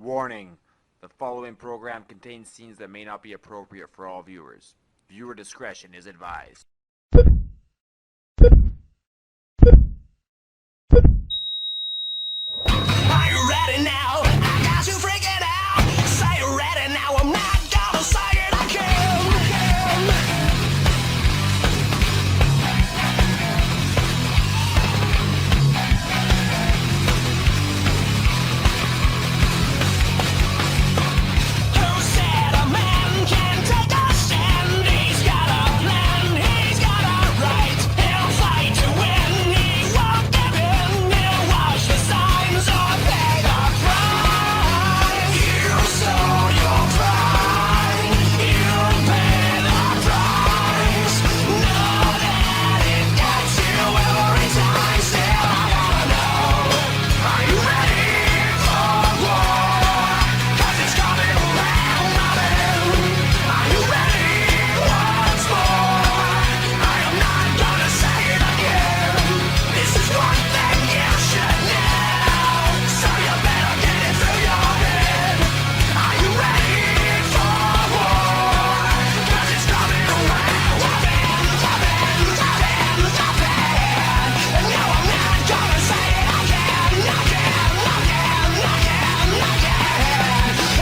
Warning, the following program contains scenes that may not be appropriate for all viewers. Viewer discretion is advised. Are you ready now? I got you freaking out. Say you're ready now. I'm not gonna say it again. Who said a man can take a stand? He's got a plan. He's got a right. He'll fight to win. He won't give in. He'll watch the signs or pay the price. You sow your pride. You pay the price. Know that it gets you every time. Still, I wanna know, are you ready for war? 'Cause it's coming around my bend. Are you ready once more? I am not gonna say it again. This is one thing you should know, so you better get it through your head. Are you ready for war? 'Cause it's coming around my bend. And no, I'm not gonna say it again.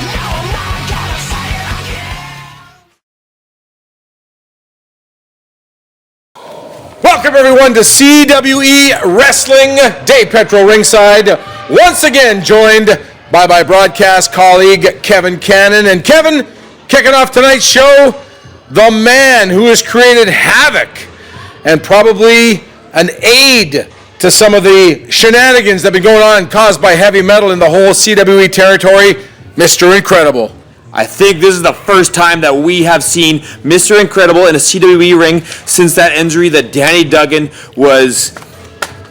No, I'm not gonna say it again. Welcome everyone to CWE Wrestling. Dave Petro ringside. Once again joined by my broadcast colleague Kevin Cannon. And Kevin, kicking off tonight's show, the man who has created havoc and probably an aid to some of the shenanigans that have been going on caused by heavy metal in the whole CWE territory, Mr. Inkredible. I think this is the first time that we have seen Mr. Inkredible in a CWE ring since that injury that Danny Duggan was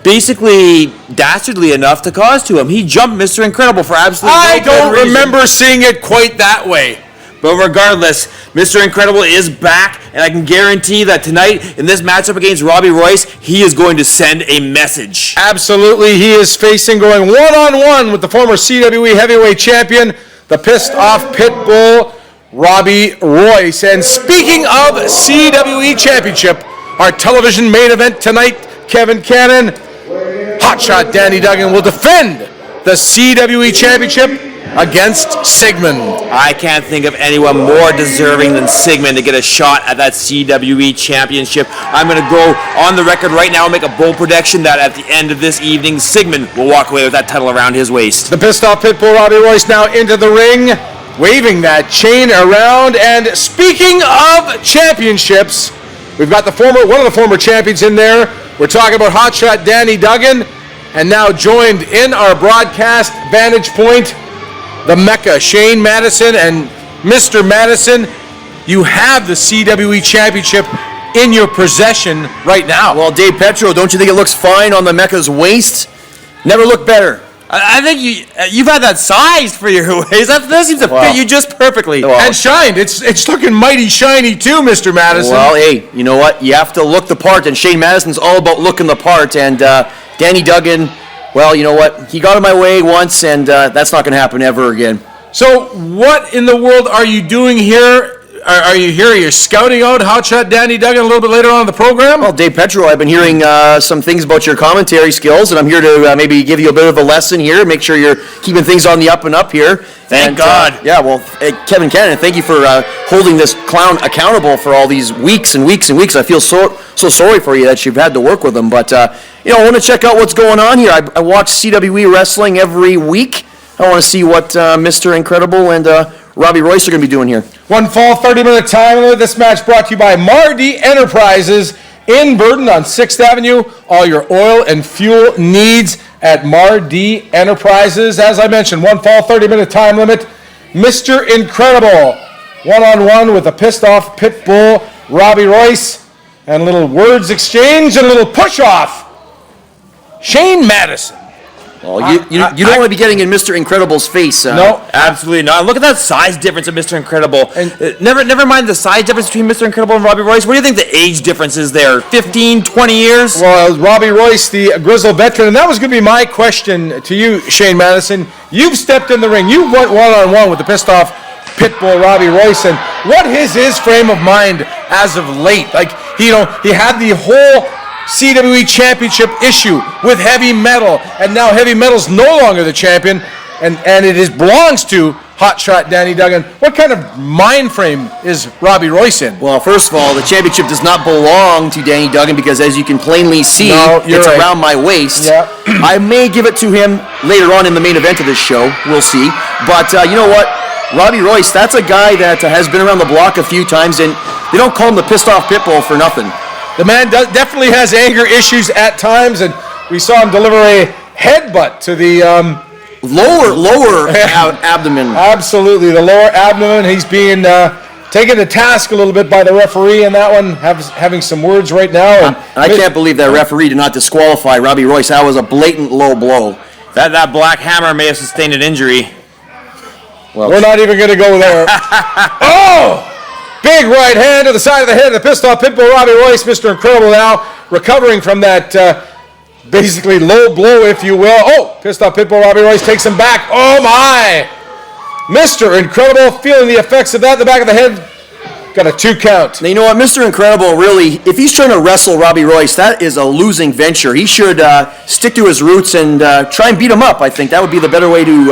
basically dastardly enough to cause to him. He jumped Mr. Inkredible for absolutely no I good don't reason. remember seeing it quite that way. But regardless, Mr. Inkredible is back, and I can guarantee that tonight in this matchup against Robby Royce, he is going to send a message. Absolutely, he is facing going one-on-one with the former CWE heavyweight champion, the pissed off pit bull, Robbie Royce. And speaking of CWE Championship, our television main event tonight, Kevin Cannon, Hotshot Danny Duggan will defend the CWE Championship against Sigmon. I can't think of anyone more deserving than Sigman to get a shot at that CWE Championship. I'm going to go on the record right now and make a bold prediction that at the end of this evening, Sigman will walk away with that title around his waist. The pissed off pit bull Robbie Royce now into the ring, waving that chain around. And speaking of championships, we've got one of the former champions in there. We're talking about Hotshot Danny Duggan, and now joined in our broadcast vantage point, the Mecca, Shane Madison. And Mr. Madison, you have the CWE Championship in your possession right now. Well, Dave Petro, don't you think it looks fine on the Mecca's waist? Never looked better. I think you've had that sized for your waist. That seems to fit you just perfectly. Well, And shined. It's looking mighty shiny too, Mr. Madison. Well, hey, you know what? You have to look the part, and Shane Madison's all about looking the part. And Danny Duggan, well, you know what? He got in my way once, and that's not going to happen ever again. So what in the world are you doing here? Are you here? You're scouting out Hotshot Danny Duggan a little bit later on in the program? Well, Dave Petro, I've been hearing some things about your commentary skills, and I'm here to maybe give you a bit of a lesson here, make sure you're keeping things on the up and up here. Thank God. Yeah, well, Kevin Cannon, thank you for holding this clown accountable for all these weeks and weeks and weeks. I feel so sorry for you that you've had to work with him, but I want to check out what's going on here. I watch CWE Wrestling every week. I want to see what Mr. Inkredible and Robbie Royce are going to be doing here. One fall, 30-minute time limit. This match brought to you by Mardi Enterprises in Burton on 6th Avenue. All your oil and fuel needs at Mardi Enterprises. As I mentioned, one fall, 30-minute time limit. Mr. Inkredible, one-on-one with a pissed-off pit bull, Robbie Royce, and a little words exchange and a little push-off. Shane Madison. Well, you don't want to be getting in Mr. Incredible's face. No. Absolutely not. Look at that size difference of Mr. Incredible. Never mind the size difference between Mr. Incredible and Robbie Royce. What do you think the age difference is there? 15, 20 years? Well, Robbie Royce, the grizzled veteran, and that was going to be my question to you, Shane Madison. You've stepped in the ring. You went one-on-one with the pissed-off pitbull Robbie Royce, and what is his frame of mind as of late? Like, he had the whole CWE Championship issue with heavy metal, and now heavy metal's no longer the champion, and it belongs to Hotshot Danny Duggan. What kind of mind frame is Robbie Royce in? Well, first of all, the championship does not belong to Danny Duggan because, as you can plainly see, it's right. Around my waist. Yeah. I may give it to him later on in the main event of this show. We'll see. But you know what? Robbie Royce, that's a guy that has been around the block a few times, and they don't call him the pissed-off pitbull for nothing. The man definitely has anger issues at times, and we saw him deliver a headbutt to the lower abdomen. Absolutely, the lower abdomen. He's being taken to task a little bit by the referee in that one, having some words right now. And I can't believe that referee did not disqualify Robbie Royce. That was a blatant low blow. That black hammer may have sustained an injury. Well, we're not even going to go there. Oh! Big right hand to the side of the head of the pissed-off pitbull Robbie Royce. Mr. Incredible now recovering from that basically low blow, if you will. Oh, pissed-off pitbull Robbie Royce takes him back. Oh, my! Mr. Incredible feeling the effects of that in the back of the head. Got a 2 count. Now, you know what? Mr. Incredible, really, if he's trying to wrestle Robbie Royce, that is a losing venture. He should stick to his roots and try and beat him up. I think that would be the better way to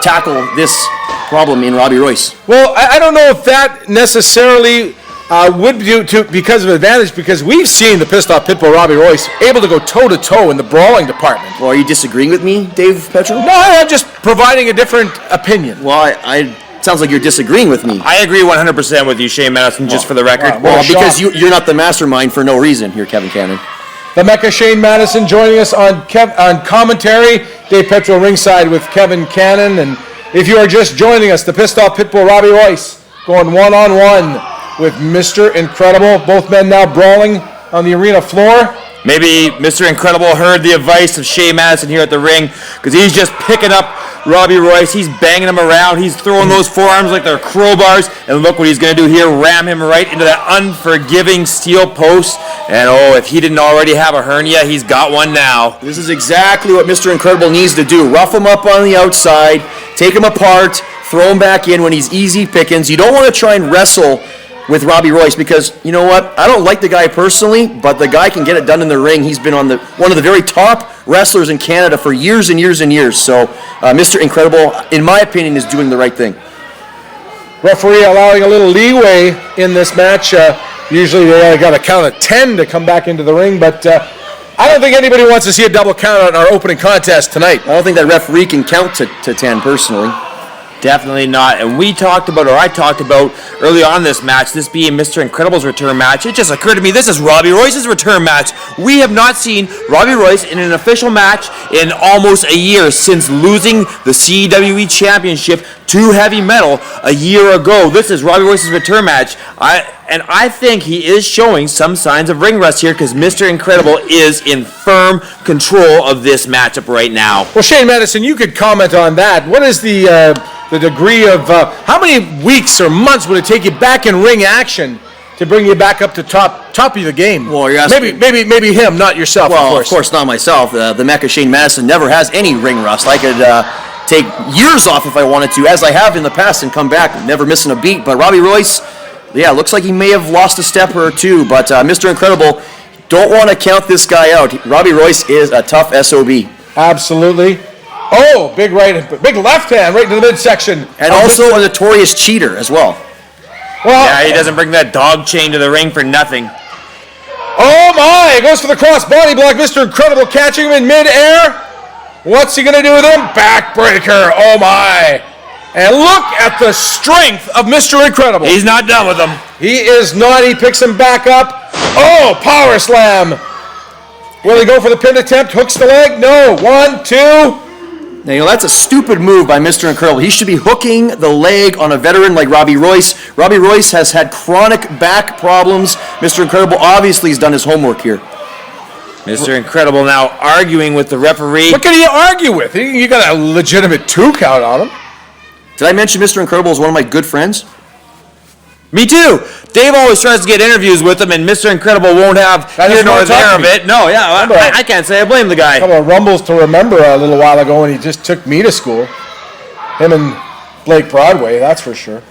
tackle this problem in Robbie Royce. Well, I don't know if that necessarily would do because of advantage, because we've seen the pissed-off pitbull Robbie Royce able to go toe-to-toe in the brawling department. Well, are you disagreeing with me, Dave Petro? No, I'm just providing a different opinion. Well, I sounds like you're disagreeing with me. I agree 100% with you, Shane Madison, just for the record. Well, because you're not the mastermind for no reason here, Kevin Cannon. The Mecca Shane Madison joining us on commentary. Dave Petro ringside with Kevin Cannon. And if you are just joining us, the pissed-off pitbull Robbie Royce going one-on-one with Mr. Incredible. Both men now brawling on the arena floor. Maybe Mr. Incredible heard the advice of Shane Madison here at the ring, because he's just picking up Robbie Royce. He's banging him around. He's throwing those forearms like they're crowbars. And look what he's going to do here. Ram him right into that unforgiving steel post. And oh, if he didn't already have a hernia, he's got one now. This is exactly what Mr. Incredible needs to do. Rough him up on the outside, take him apart, throw him back in when he's easy pickings. You don't want to try and wrestle with Robbie Royce, because you know what? I don't like the guy personally, but the guy can get it done in the ring. He's been on one of the very top wrestlers in Canada for years and years and years. So Mr. Incredible, in my opinion, is doing the right thing. Referee allowing a little leeway in this match. Usually they got a count of 10 to come back into the ring, but I don't think anybody wants to see a double count on our opening contest tonight. I don't think that referee can count to 10 personally. Definitely not. And I talked about early on in this match, this being Mr. Incredible's return match. It just occurred to me, this is Robbie Royce's return match. We have not seen Robbie Royce in an official match in almost a year since losing the CWE Championship to Heavy Metal a year ago. This is Robbie Royce's return match. I think he is showing some signs of ring rust here, because Mr. Incredible is in firm control of this matchup right now. Well, Shane Madison, you could comment on that. What is the degree of how many weeks or months would it take you back in ring action to bring you back up to top of the game? Well, you're asking maybe him, not yourself. Well, of course not myself. The Mecca Shane Madison never has any ring rust. I could take years off if I wanted to, as I have in the past, and come back never missing a beat. But Robbie Royce, yeah, looks like he may have lost a step or two. But Mr. Incredible, don't want to count this guy out. Robbie Royce is a tough SOB. Absolutely. Oh, big left hand right into the midsection. And also a notorious cheater as well. Well, yeah, he doesn't bring that dog chain to the ring for nothing. Oh my, goes for the cross body block. Mr. Incredible catching him in midair. What's he going to do with him? Backbreaker, oh my. And look at the strength of Mr. Incredible. He's not done with him. He is not, he picks him back up. Oh, power slam. Will he go for the pin attempt? Hooks the leg? No, 1, 2. Now, you know, that's a stupid move by Mr. Incredible. He should be hooking the leg on a veteran like Robbie Royce. Robbie Royce has had chronic back problems. Mr. Incredible obviously has done his homework here. Mr. Incredible now arguing with the referee. What can you argue with? You got a legitimate 2 count on him. Did I mention Mr. Incredible is one of my good friends? Me too. Dave always tries to get interviews with him, and Mr. Incredible won't have here nor there of it. No, yeah, I can't say I blame the guy. A couple of rumbles to remember a little while ago when he just took me to school. Him and Blake Broadway, that's for sure.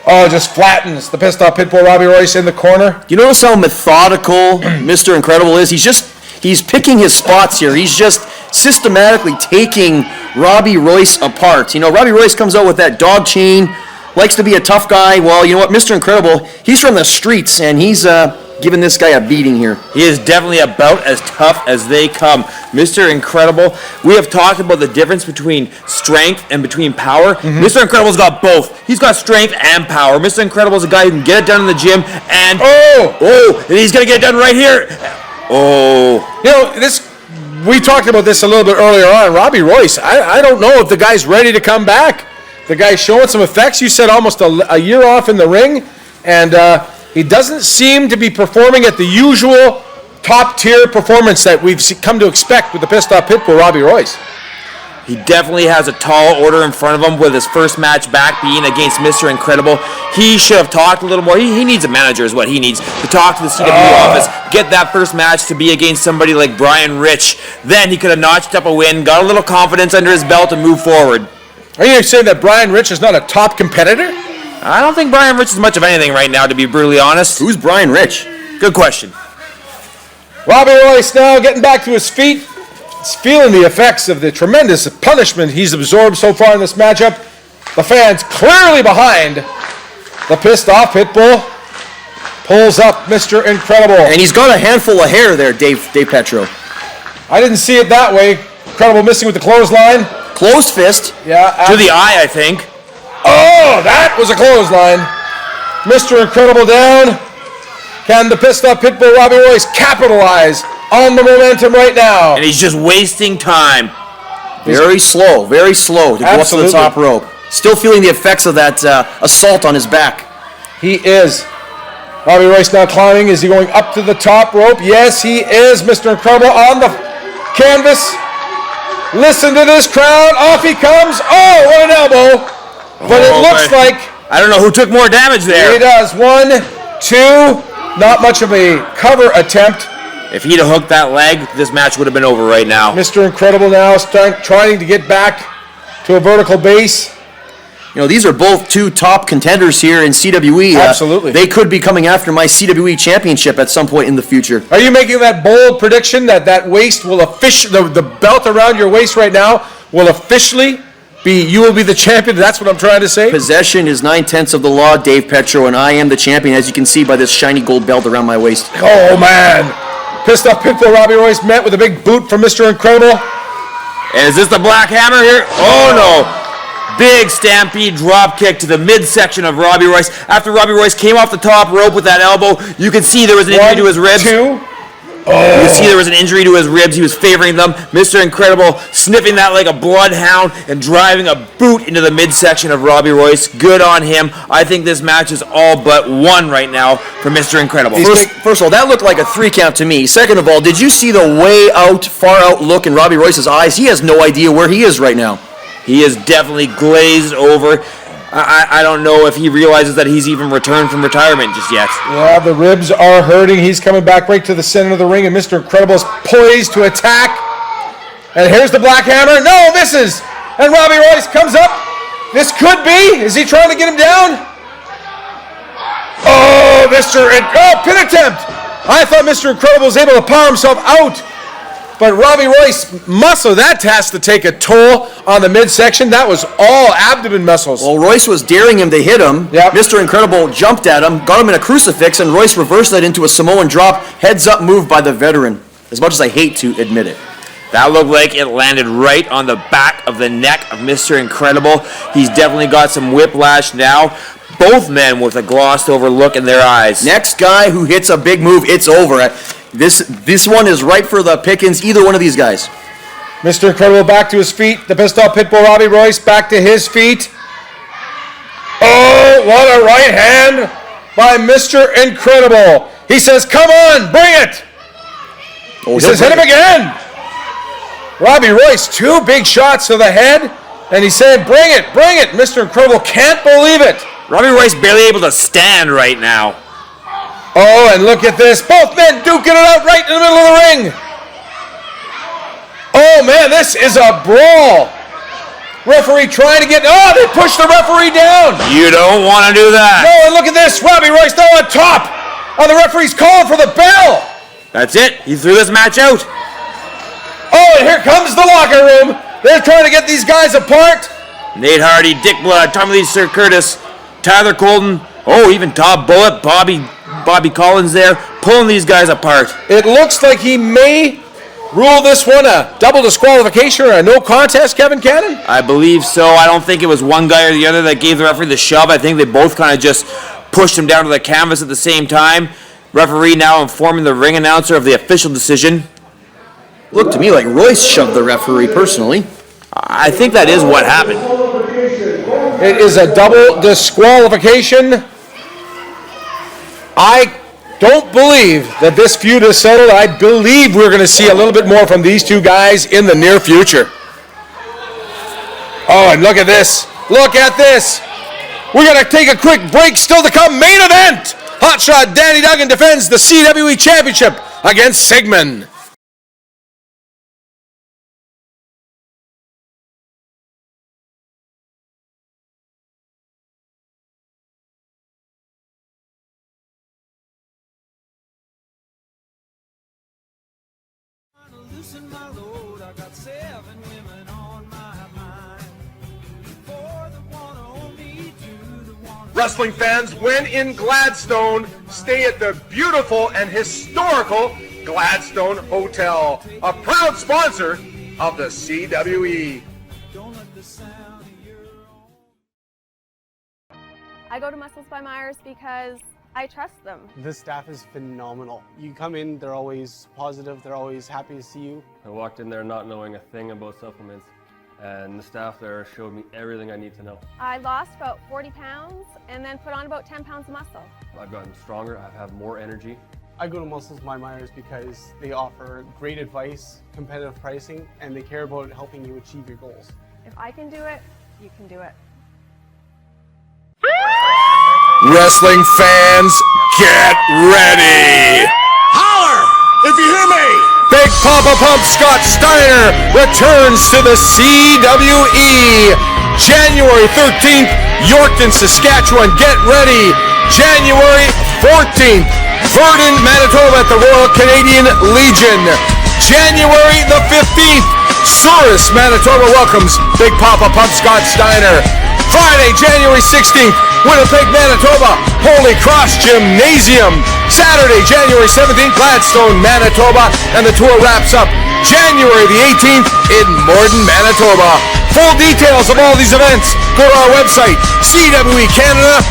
Oh, just flattens the pissed off pitbull Robbie Royce in the corner. You notice how methodical Mr. Incredible is? He's picking his spots here. He's just systematically taking Robbie Royce apart. You know, Robbie Royce comes out with that dog chain, likes to be a tough guy. Well, you know what, Mr. Incredible, he's from the streets, and he's giving this guy a beating here. He is definitely about as tough as they come. Mr. Incredible, we have talked about the difference between strength and between power. Mr. Incredible's got both. He's got strength and power. Mr. Incredible's a guy who can get it done in the gym, and and he's going to get it done right here. Oh. You know, we talked about this a little bit earlier on. Robbie Royce, I don't know if the guy's ready to come back. The guy's showing some effects. You said almost a year off in the ring, and he doesn't seem to be performing at the usual top-tier performance that we've come to expect with the pissed-off pitbull, Robbie Royce. He definitely has a tall order in front of him with his first match back being against Mr. Incredible. He should have talked a little more. He needs a manager is what he needs, to talk to the CWE office, get that first match to be against somebody like Brian Rich. Then he could have notched up a win, got a little confidence under his belt, and moved forward. Are you saying that Brian Rich is not a top competitor? I don't think Brian Rich is much of anything right now, to be brutally honest. Who's Brian Rich? Good question. Robbie Royce now getting back to his feet. He's feeling the effects of the tremendous punishment he's absorbed so far in this matchup. The fans clearly behind the pissed-off pitbull. Pulls up Mr. Incredible. And he's got a handful of hair there, Dave Petro. I didn't see it that way. Incredible missing with the clothesline. Closed fist. Yeah. To the eye, I think. Oh, that was a clothesline. Mr. Incredible down. Can the pissed-off pitbull Robbie Royce capitalize on the momentum right now? And he's just wasting time. Very slow to go up to the top rope. Still feeling the effects of that assault on his back. He is. Robbie Royce now climbing. Is he going up to the top rope? Yes, he is. Mr. Incredible on the canvas. Listen to this crowd. Off he comes. Oh, what an elbow. But it looks like... I don't know who took more damage there. He does. 1, 2. Not much of a cover attempt. If he'd have hooked that leg, this match would have been over right now. Mr. Incredible now trying to get back to a vertical base. You know, these are both 2 top contenders here in CWE. Absolutely. They could be coming after my CWE Championship at some point in the future. Are you making that bold prediction that waist will officially, the belt around your waist right now will officially be, you will be the champion? That's what I'm trying to say? Possession is 9/10 of the law, Dave Petro, and I am the champion, as you can see by this shiny gold belt around my waist. Oh, man. Pissed off pitbull Robbie Royce met with a big boot from Mr. Incredible. And is this the Black Hammer here? Oh, no. Big stampede drop kick to the midsection of Robbie Royce. After Robbie Royce came off the top rope with that elbow, you could see there was an injury to his ribs. 2. You can see there was an injury to his ribs. He was favoring them. Mr. Incredible sniffing that like a bloodhound and driving a boot into the midsection of Robbie Royce. Good on him. I think this match is all but won right now for Mr. Incredible. First of all, that looked like a 3 count to me. Second of all, did you see the way out, far out look in Robbie Royce's eyes? He has no idea where he is right now. He is definitely glazed over. I don't know if he realizes that he's even returned from retirement just yet. Yeah, the ribs are hurting. He's coming back right to the center of the ring, and Mr. Incredible is poised to attack. And here's the Black Hammer. No, misses. And Robbie Royce comes up. This could be. Is he trying to get him down? Oh, pin attempt. I thought Mr. Incredible was able to power himself out. But Robbie Royce muscle, that has to take a toll on the midsection. That was all abdomen muscles. Well, Royce was daring him to hit him. Yep. Mr. Incredible jumped at him, got him in a crucifix, and Royce reversed that into a Samoan drop, heads up move by the veteran. As much as I hate to admit it. That looked like it landed right on the back of the neck of Mr. Incredible. He's definitely got some whiplash now. Both men with a glossed over look in their eyes. Next guy who hits a big move, it's over. This one is ripe for the pickings, either one of these guys. Mr. Incredible back to his feet. The pissed off pitbull Robbie Royce back to his feet. Oh, what a right hand by Mr. Incredible. He says, come on, bring it. Oh, he says, hit him again. Robbie Royce, 2 big shots to the head, and he's saying, bring it, bring it. Mr. Inkredible can't believe it. Robbie Royce barely able to stand right now. Oh, and look at this. Both men duking it out right in the middle of the ring. Oh, man, this is a brawl. Referee trying to get... Oh, they pushed the referee down. You don't want to do that. No, and look at this. Robbie Royce now on top. Oh, the referee's calling for the bell. That's it. He threw this match out. Oh, and here comes the locker room. They're trying to get these guys apart. Nate Hardy, Dick Blood, Tommy Lee, Sir Curtis, Tyler Colton, oh, even Todd Bullitt, Bobby Collins there, pulling these guys apart. It looks like he may rule this one a double disqualification or a no contest, Kevin Cannon? I believe so. I don't think it was one guy or the other that gave the referee the shove. I think they both kind of just pushed him down to the canvas at the same time. Referee now informing the ring announcer of the official decision. Looked to me like Royce shoved the referee personally. I think that is what happened. It is a double disqualification. I don't believe that this feud is settled. I believe we're going to see a little bit more from these two guys in the near future. Oh, and look at this. Look at this. We're going to take a quick break. Still to come, main event. Hotshot Danny Duggan defends the CWE Championship against Sigman. Loosen my load, I got 7 women on my mind. 4 that wanna own me, 2 that wanna... Wrestling fans, when in Gladstone, stay at the beautiful and historical Gladstone Hotel, a proud sponsor of the CWE. Don't let the sound of your own... I go to Muscles by Myers because I trust them. The staff is phenomenal. You come in, they're always positive, they're always happy to see you. I walked in there not knowing a thing about supplements, and the staff there showed me everything I need to know. I lost about 40 pounds and then put on about 10 pounds of muscle. I've gotten stronger, I have more energy. I go to Muscles by Myers because they offer great advice, competitive pricing, and they care about helping you achieve your goals. If I can do it, you can do it. Wrestling fans, get ready! Holler if you hear me! Big Papa Pump Scott Steiner returns to the CWE. January 13th, Yorkton, Saskatchewan. Get ready. January 14th, Verdun, Manitoba at the Royal Canadian Legion. January the 15th, Souris, Manitoba welcomes Big Papa Pump Scott Steiner. Friday, January 16th, Winnipeg, Manitoba, Holy Cross Gymnasium. Saturday, January 17th, Gladstone, Manitoba, and the tour wraps up January the 18th in Morden, Manitoba. Full details of all these events, go to our website, cwecanada.ca.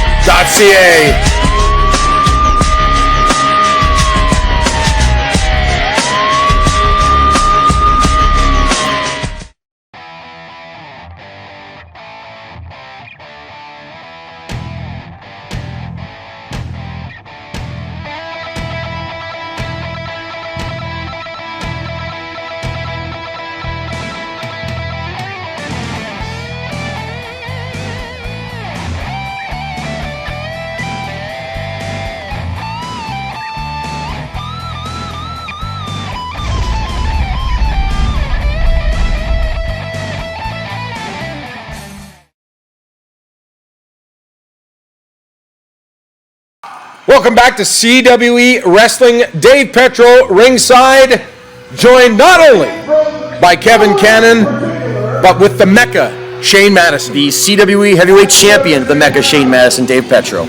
Welcome back to CWE Wrestling. Dave Petro ringside, joined not only by Kevin Cannon, but with the Mecca, Shane Madison. The CWE Heavyweight Champion, the Mecca Shane Madison, Dave Petro.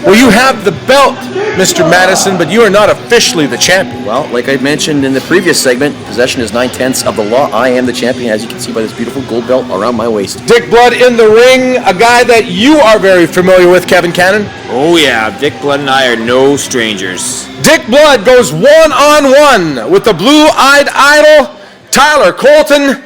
Well, you have the belt, Mr. Madison, but you are not officially the champion. Well, like I mentioned in the previous segment, possession is 9/10 of the law. I am the champion, as you can see by this beautiful gold belt around my waist. Dick Blood in the ring, a guy that you are very familiar with, Kevin Cannon. Oh yeah, Dick Blood and I are no strangers. Dick Blood goes one-on-one with the blue-eyed idol, Tyler Colton,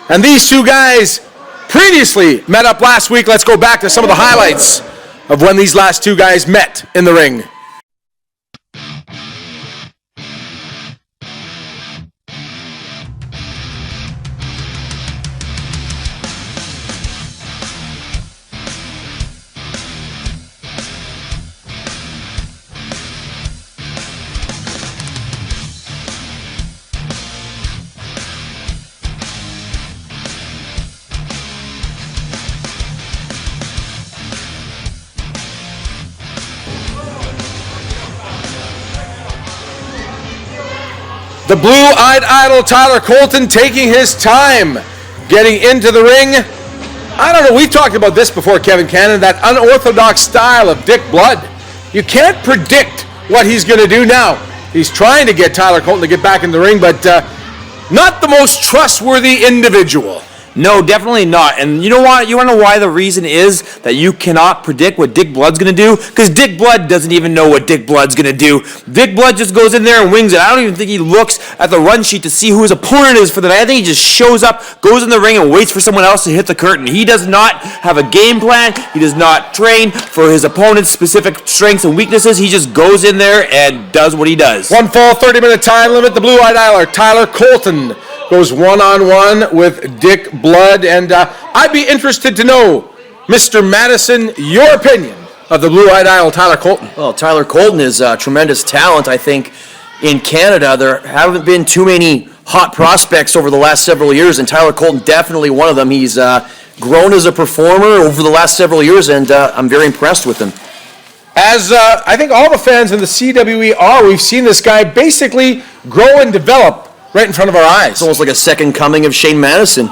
and these two guys previously met up last week. Let's go back to some of the highlights of when these last two guys met in the ring. The blue-eyed idol Tyler Colton taking his time getting into the ring. I don't know, we've talked about this before, Kevin Cannon, that unorthodox style of Dick Blood. You can't predict what he's going to do now. He's trying to get Tyler Colton to get back in the ring, but not the most trustworthy individual. No, definitely not. And you know what? You want to know why the reason is that you cannot predict what Dick Blood's going to do? Because Dick Blood doesn't even know what Dick Blood's going to do. Dick Blood just goes in there and wings it. I don't even think he looks at the run sheet to see who his opponent is for the night. I think he just shows up, goes in the ring, and waits for someone else to hit the curtain. He does not have a game plan. He does not train for his opponent's specific strengths and weaknesses. He just goes in there and does what he does. One fall, 30-minute time limit. The blue-eyed idol Tyler Colton goes one-on-one with Dick Blood, and I'd be interested to know, Mr. Madison, your opinion of the blue-eyed idol Tyler Colton. Well, Tyler Colton is a tremendous talent. I think in Canada there haven't been too many hot prospects over the last several years, and Tyler Colton definitely one of them. He's grown as a performer over the last several years, and I'm very impressed with him. As I think all the fans in the CWE are, we've seen this guy basically grow and develop right in front of our eyes. It's almost like a second coming of Shane Madison.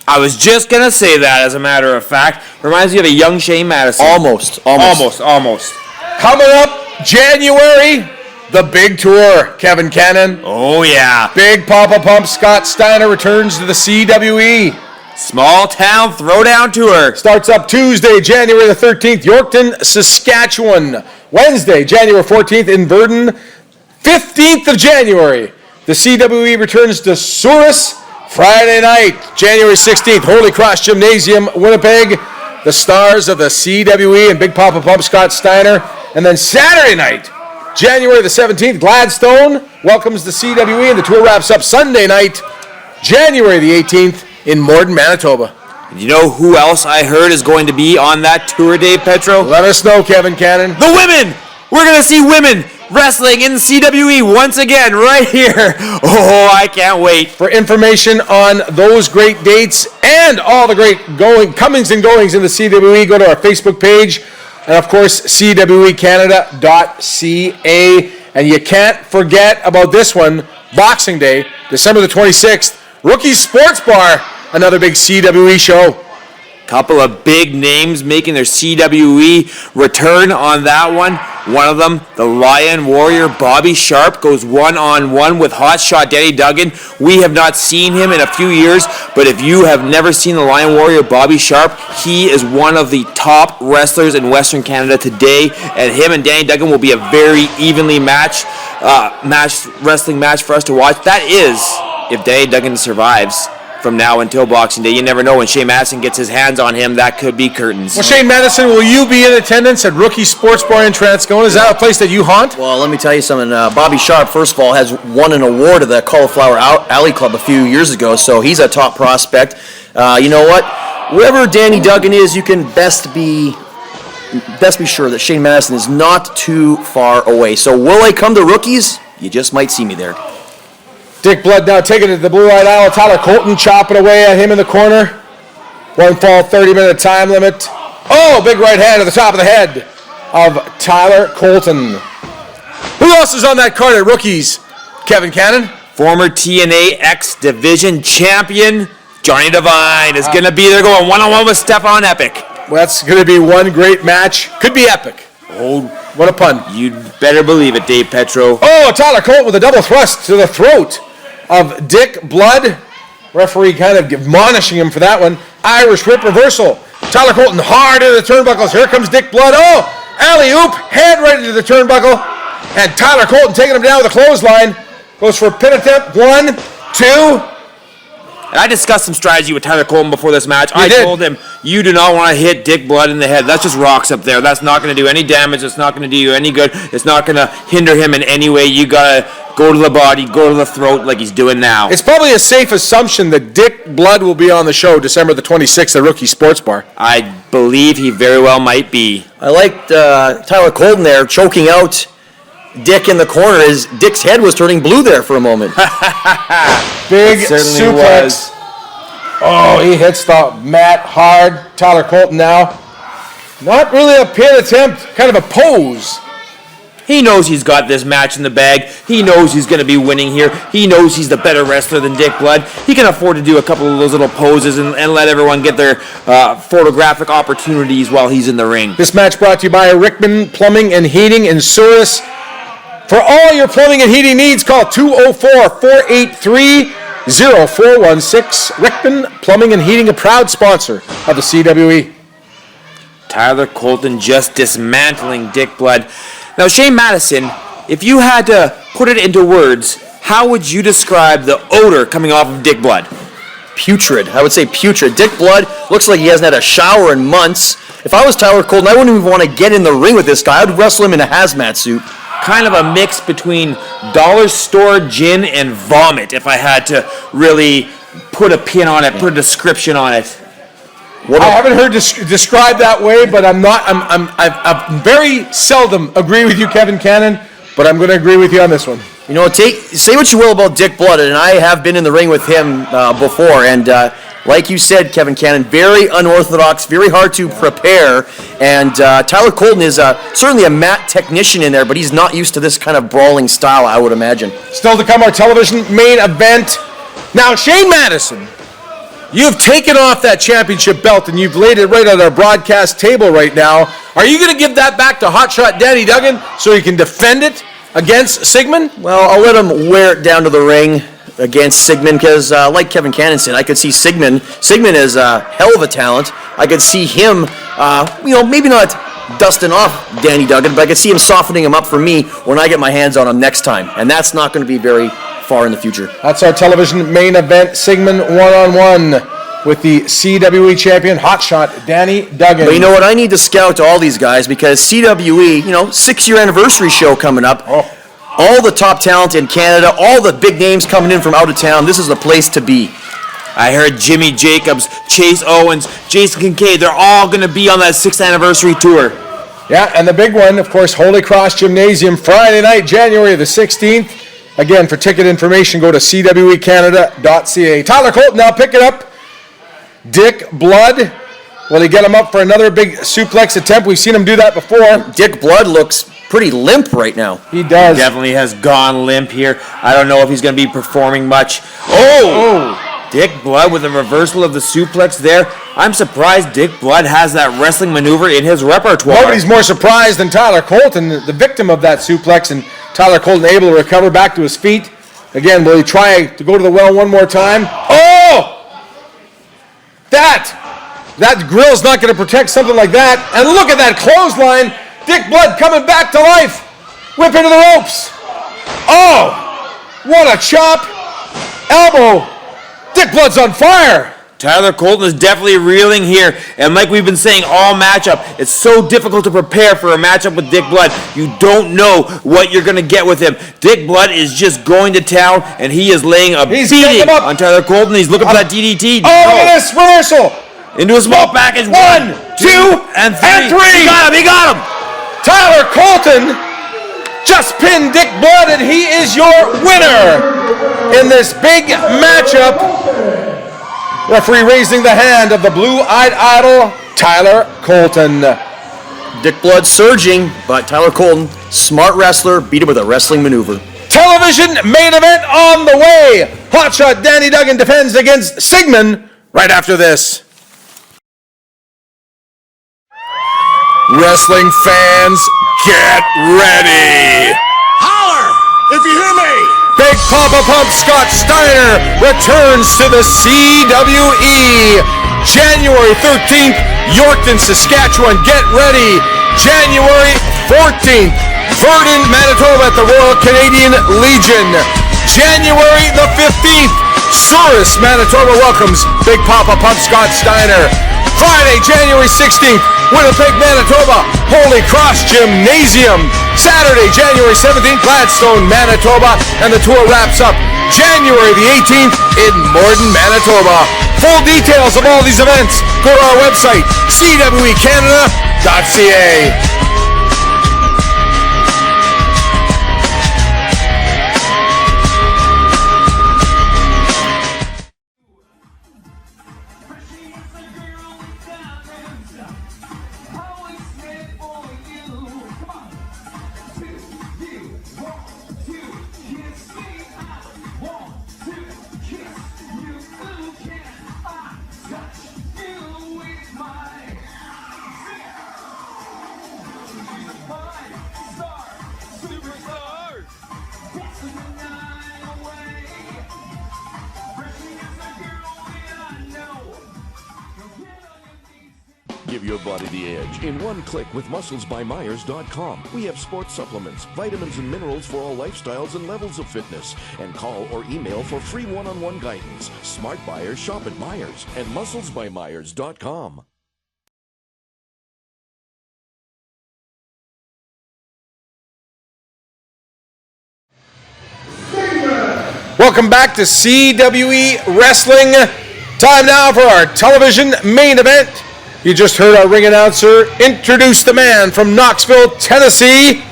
I was just going to say that, as a matter of fact. Reminds me of a young Shane Madison. Almost. Coming up January, the big tour, Kevin Cannon. Oh, yeah. Big Papa Pump Scott Steiner returns to the CWE. Small town throwdown tour. Starts up Tuesday, January the 13th, Yorkton, Saskatchewan. Wednesday, January 14th in Burden. 15th of January, the CWE returns to Souris. Friday night, January 16th, Holy Cross Gymnasium, Winnipeg. The stars of the CWE and Big Papa Pump Scott Steiner. And then Saturday night, January the 17th, Gladstone welcomes the CWE, and the tour wraps up Sunday night, January the 18th, in Morden, Manitoba. You know who else I heard is going to be on that tour, Dave Petro? Let us know, Kevin Cannon. The women! We're going to see women wrestling in CWE once again right here. Oh, I can't wait. For information on those great dates and all the great comings and goings in the CWE, go to our Facebook page and, of course, CWEcanada.ca. And you can't forget about this one, Boxing Day, December the 26th, Rookie Sports Bar, another big CWE show. Couple of big names making their CWE return on that one. One of them, the Lion Warrior Bobby Sharp, goes one-on-one with Hotshot Danny Duggan. We have not seen him in a few years, but if you have never seen the Lion Warrior Bobby Sharp, he is one of the top wrestlers in Western Canada today, and him and Danny Duggan will be a very evenly wrestling match for us to watch. That is, if Danny Duggan survives from now until Boxing Day. You never know, when Shane Madison gets his hands on him, that could be curtains. Well, Shane Madison, will you be in attendance at Rookie Sports Bar in Transcona? Is that a place that you haunt? Well, let me tell you something. Bobby Sharp, first of all, has won an award at the Cauliflower Alley Club a few years ago, so he's a top prospect. You know what? Wherever Danny Duggan is, you can best be sure that Shane Madison is not too far away. So will I come to Rookies? You just might see me there. Dick Blood now taking it to the blue-eyed owl. Tyler Colton chopping away at him in the corner. One fall, 30-minute time limit. Oh, big right hand to the top of the head of Tyler Colton. Who else is on that card at Rookies? Kevin Cannon? Former TNA X Division champion Johnny Devine is going to be there going one-on-one with Stefan Epic. Well, that's going to be one great match. Could be epic. Oh, what a pun. You'd better believe it, Dave Petro. Oh, Tyler Colton with a double thrust to the throat of Dick Blood. Referee kind of admonishing him for that one. Irish whip reversal. Tyler Colton hard into the turnbuckles. Here comes Dick Blood. Oh, alley-oop. Head right into the turnbuckle. And Tyler Colton taking him down with a clothesline. Goes for a pin attempt. 1, 2. And I discussed some strategy with Tyler Colton before this match. I told him, you do not want to hit Dick Blood in the head. That's just rocks up there. That's not going to do any damage. It's not going to do you any good. It's not going to hinder him in any way. You got to go to the body, go to the throat like he's doing now. It's probably a safe assumption that Dick Blood will be on the show December the 26th at Rookie Sports Bar. I believe he very well might be. I liked Tyler Colton there choking out Dick in the corner. Dick's head was turning blue there for a moment. Big suplex. Oh, he hits the mat hard. Tyler Colton now. Not really a pin attempt, kind of a pose. He knows he's got this match in the bag. He knows he's going to be winning here. He knows he's the better wrestler than Dick Blood. He can afford to do a couple of those little poses and let everyone get their photographic opportunities while he's in the ring. This match brought to you by Rickman Plumbing and Heating in Souris. For all your plumbing and heating needs, call 204-483-0416. Rickman Plumbing and Heating, a proud sponsor of the CWE. Tyler Colton just dismantling Dick Blood. Now, Shane Madison, if you had to put it into words, how would you describe the odor coming off of Dick Blood? Putrid. I would say putrid. Dick Blood looks like he hasn't had a shower in months. If I was Tyler Colton, I wouldn't even want to get in the ring with this guy. I would wrestle him in a hazmat suit. Kind of a mix between dollar store gin and vomit, if I had to really put a pin on it, put a description on it. I haven't heard described that way, but I very seldom agree with you, Kevin Cannon, but I'm going to agree with you on this one. You know, say what you will about Dick Blood, and I have been in the ring with him before, and like you said, Kevin Cannon, very unorthodox, very hard to prepare, and Tyler Colton is certainly a mat technician in there, but he's not used to this kind of brawling style, I would imagine. Still to come, our television main event. Now, Shane Madison, you've taken off that championship belt and you've laid it right on our broadcast table right now. Are you going to give that back to Hotshot Danny Duggan so he can defend it against Sigman? Well, I'll let him wear it down to the ring against Sigman because, like Kevin Cannon said, I could see Sigman. Sigman is a hell of a talent. I could see him, maybe not dusting off Danny Duggan, but I could see him softening him up for me when I get my hands on him next time. And that's not going to be very far in the future. That's our television main event, Sigman one-on-one with the CWE Champion, Hotshot Danny Duggan. But you know what? I need to scout all these guys because CWE, 6-year anniversary show coming up. Oh. All the top talent in Canada, all the big names coming in from out of town. This is the place to be. I heard Jimmy Jacobs, Chase Owens, Jason Kincaid, they're all going to be on that 6th anniversary tour. Yeah, and the big one, of course, Holy Cross Gymnasium, Friday night, January the 16th. Again, for ticket information, go to cwecanada.ca. Tyler Colton now picking up Dick Blood. Will he get him up for another big suplex attempt? We've seen him do that before. Dick Blood looks pretty limp right now. He does. He definitely has gone limp here. I don't know if he's going to be performing much. Oh! Dick Blood with a reversal of the suplex there. I'm surprised Dick Blood has that wrestling maneuver in his repertoire. Nobody's more surprised than Tyler Colton, the victim of that suplex, and Tyler Colton able to recover back to his feet. Again, will he try to go to the well one more time? Oh! That grill's not going to protect something like that. And look at that clothesline. Dick Blood coming back to life. Whip into the ropes. Oh! What a chop. Elbow. Dick Blood's on fire. Tyler Colton is definitely reeling here, and like we've been saying all matchup, it's so difficult to prepare for a matchup with Dick Blood. You don't know what you're going to get with him. Dick Blood is just going to town, and he is laying a beating on Tyler Colton. He's looking for that DDT. Oh, look at this reversal. Into a small package. 1, 2, and 3. He got him. Tyler Colton just pinned Dick Blood, and he is your winner in this big matchup. Referee raising the hand of the blue-eyed idol, Tyler Colton. Dick Blood surging, but Tyler Colton, smart wrestler, beat him with a wrestling maneuver. Television main event on the way. Hotshot Danny Duggan defends against Sigman right after this. Wrestling fans, get ready! Holler if you hear me! Big Papa Pump Scott Steiner returns to the CWE. January 13th, Yorkton, Saskatchewan. Get ready. January 14th, Verdun, Manitoba at the Royal Canadian Legion. January the 15th, Souris, Manitoba welcomes Big Papa Pump Scott Steiner. Friday, January 16th, Winnipeg, Manitoba, Holy Cross Gymnasium. Saturday, January 17th, Gladstone, Manitoba, and the tour wraps up January the 18th in Morden, Manitoba. Full details of all these events, go to our website, CWEcanada.ca. Give your body the edge in one click with musclesbymyers.com. We have sports supplements, vitamins and minerals for all lifestyles and levels of fitness. And call or email for free one-on-one guidance. Smart buyers shop at Myers and musclesbymyers.com. Welcome back to CWE Wrestling. Time now for our television main event. You just heard our ring announcer introduce the man from Knoxville, Tennessee.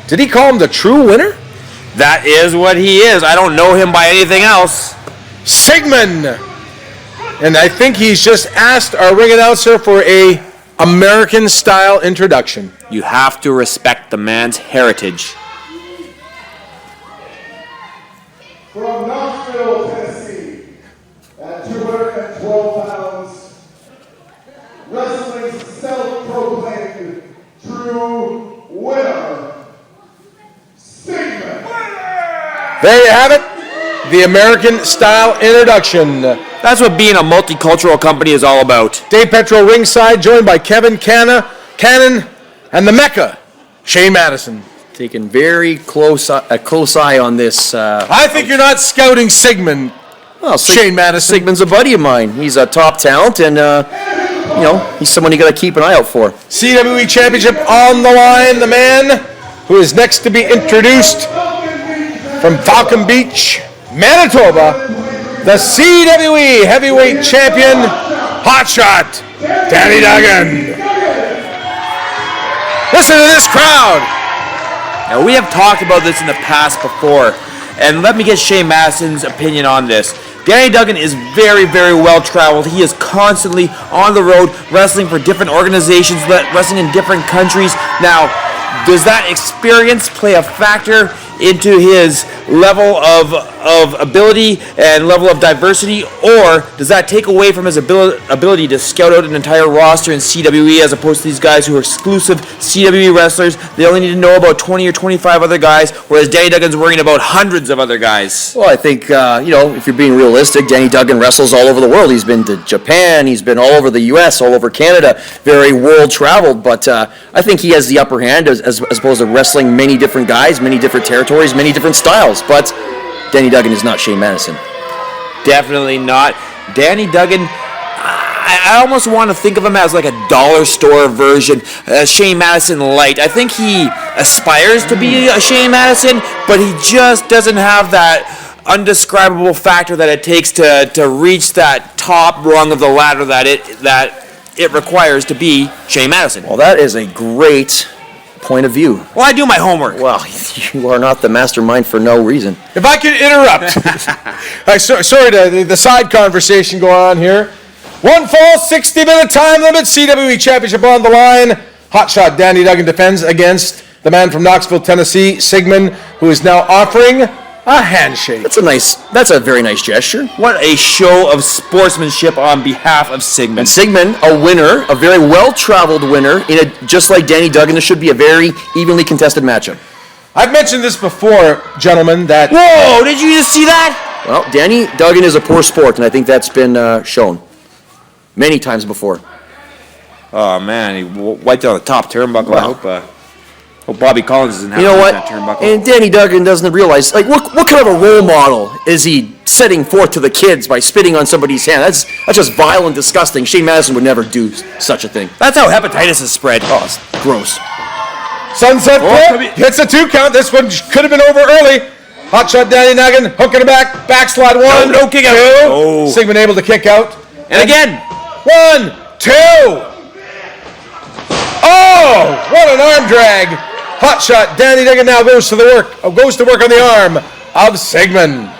Did he call him the true winner? That is what he is. I don't know him by anything else. Sigmon. And I think he's just asked our ring announcer for a American-style introduction. You have to respect the man's heritage. From Knoxville, Tennessee, at 212 pounds, wrestling's self-proclaimed true winner, Sigman. There you have it, the American-style introduction. That's what being a multicultural company is all about. Dave Petro ringside, joined by Kevin Cannon, and the Mecca, Shane Madison. Taking very close eye on this. I think you're not scouting Sigmon, Shane Madison. Sigman's a buddy of mine. He's a top talent, and he's someone you got to keep an eye out for. CWE Championship on the line. The man who is next to be introduced from Falcon Beach, Manitoba, the CWE Heavyweight Champion, Hotshot, Danny Duggan. Listen to this crowd. Now, we have talked about this in the past before, and let me get Shane Madison's opinion on this. Danny Duggan is very, very well traveled. He is constantly on the road, wrestling for different organizations, wrestling in different countries. Now, does that experience play a factor into his level of ability and level of diversity, or does that take away from his ability to scout out an entire roster in CWE as opposed to these guys who are exclusive CWE wrestlers? They only need to know about 20 or 25 other guys, whereas Danny Duggan's worrying about hundreds of other guys. Well, I think, if you're being realistic, Danny Duggan wrestles all over the world. He's been to Japan, he's been all over the U.S., all over Canada, very world-traveled, but I think he has the upper hand as opposed to wrestling many different guys, many different territories, many different styles, but Danny Duggan is not Shane Madison. Definitely not. Danny Duggan, I almost want to think of him as like a dollar store version, Shane Madison light. I think he aspires to be a Shane Madison, but he just doesn't have that undescribable factor that it takes to reach that top rung of the ladder that it requires to be Shane Madison. Well, that is a great point of view. Well, I do my homework. Well, you are not the mastermind for no reason. If I could interrupt. Sorry to the side conversation going on here. One fall, 60-minute time limit, CWE Championship on the line. Hotshot Danny Duggan defends against the man from Knoxville, Tennessee, Sigman, who is now offering a handshake. That's a very nice gesture. What a show of sportsmanship on behalf of Sigman. And Sigman, a winner, a very well-traveled winner, just like Danny Duggan. This should be a very evenly contested matchup. I've mentioned this before, gentlemen, that... Whoa, did you just see that? Well, Danny Duggan is a poor sport, and I think that's been shown many times before. Oh, man, he wiped out the top turnbuckle. Wow. I hope Bobby Collins isn't having that turnbuckle. And Danny Duggan doesn't realize, what kind of a role model is he setting forth to the kids by spitting on somebody's hand? That's just vile and disgusting. Shane Madison would never do such a thing. That's how hepatitis is spread. Oh, it's gross. Sunset flip, hits a 2 count. This one could have been over early. Hotshot Danny Duggan, hooking it back, backslide 1. No kick out. 2. Oh. Sigman able to kick out. And again. 1, 2. Oh, what an arm drag. Hotshot Danny Duggan now goes to work on the arm of Sigman.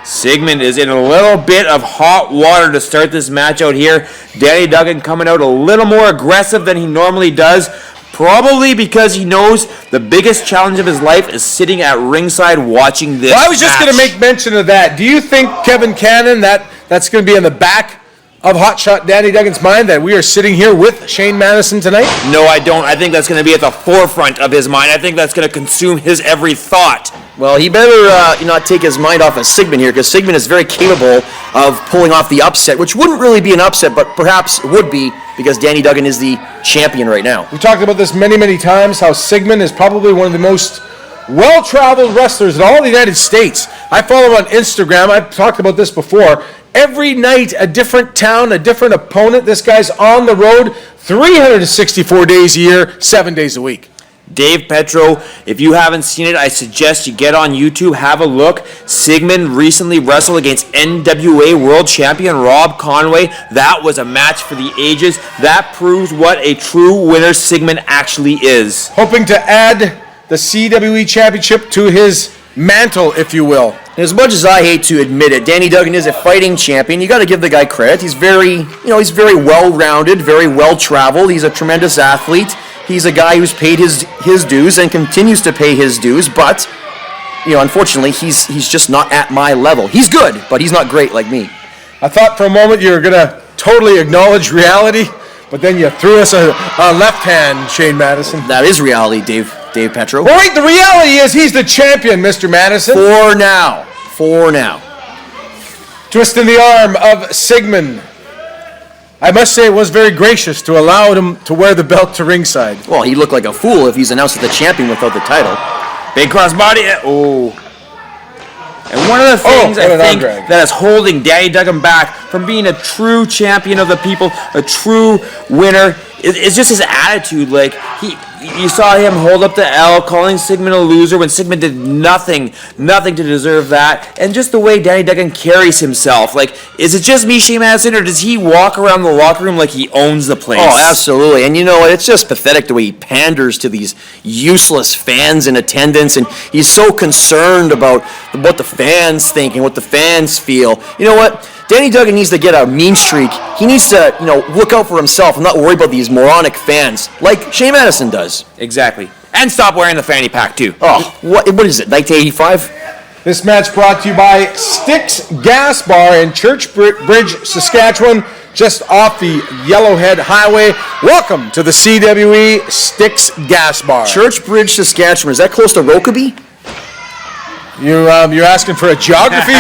Sigman is in a little bit of hot water to start this match out here. Danny Duggan coming out a little more aggressive than he normally does, probably because he knows the biggest challenge of his life is sitting at ringside watching this I was just match. going to make mention of that. Do you think, Kevin Cannon, that's going to be in the back of Hotshot Danny Duggan's mind that we are sitting here with Shane Madison tonight? No, I don't. I think that's going to be at the forefront of his mind. I think that's going to consume his every thought. Well, he better not take his mind off of Sigman here, because Sigman is very capable of pulling off the upset, which wouldn't really be an upset, but perhaps would be, because Danny Duggan is the champion right now. We talked about this many, many times, how Sigman is probably one of the most well-traveled wrestlers in all the United States. I follow him on Instagram. I've talked about this before. Every night, a different town, a different opponent. This guy's on the road 364 days a year, 7 days a week. Dave Petro, if you haven't seen it, I suggest you get on YouTube, have a look. Sigmon recently wrestled against NWA World Champion Rob Conway. That was a match for the ages. That proves what a true winner Sigmon actually is. Hoping to add the CWE Championship to his mantle, if you will. As much as I hate to admit it, Danny Duggan is a fighting champion. You got to give the guy credit. He's very well-rounded, very well-traveled. He's a tremendous athlete. He's a guy who's paid his dues and continues to pay his dues, but unfortunately, he's just not at my level. He's good, but he's not great like me. I thought for a moment you were going to totally acknowledge reality, but then you threw us a left hand, Shane Madison. That is reality, Dave Petro. Well, wait, the reality is he's the champion, Mr. Madison. For now. Twisting the arm of Sigmon. I must say it was very gracious to allow him to wear the belt to ringside. Well, he looked like a fool if he's announced as the champion without the title. Big crossbody. Oh. And one of the things I think that is holding Danny Duggan back from being a true champion of the people, a true winner, is just his attitude. Like, you saw him hold up the L, calling Sigmon a loser when Sigmon did nothing to deserve that. And just the way Danny Duggan carries himself. Like, is it just me, Shane Madison, or does he walk around the locker room like he owns the place? Oh, absolutely. And you know what? It's just pathetic the way he panders to these useless fans in attendance, and he's so concerned about what the fans think and what the fans feel. You know what? Danny Duggan needs to get a mean streak. He needs to, look out for himself and not worry about these moronic fans, like Shane Madison does. Exactly. And stop wearing the fanny pack, too. Oh, what is it, 1985? This match brought to you by Styx Gas Bar in Church Bridge, Saskatchewan, just off the Yellowhead Highway. Welcome to the CWE Styx Gas Bar. Church Bridge, Saskatchewan. Is that close to Rokeby? You're asking for a geography?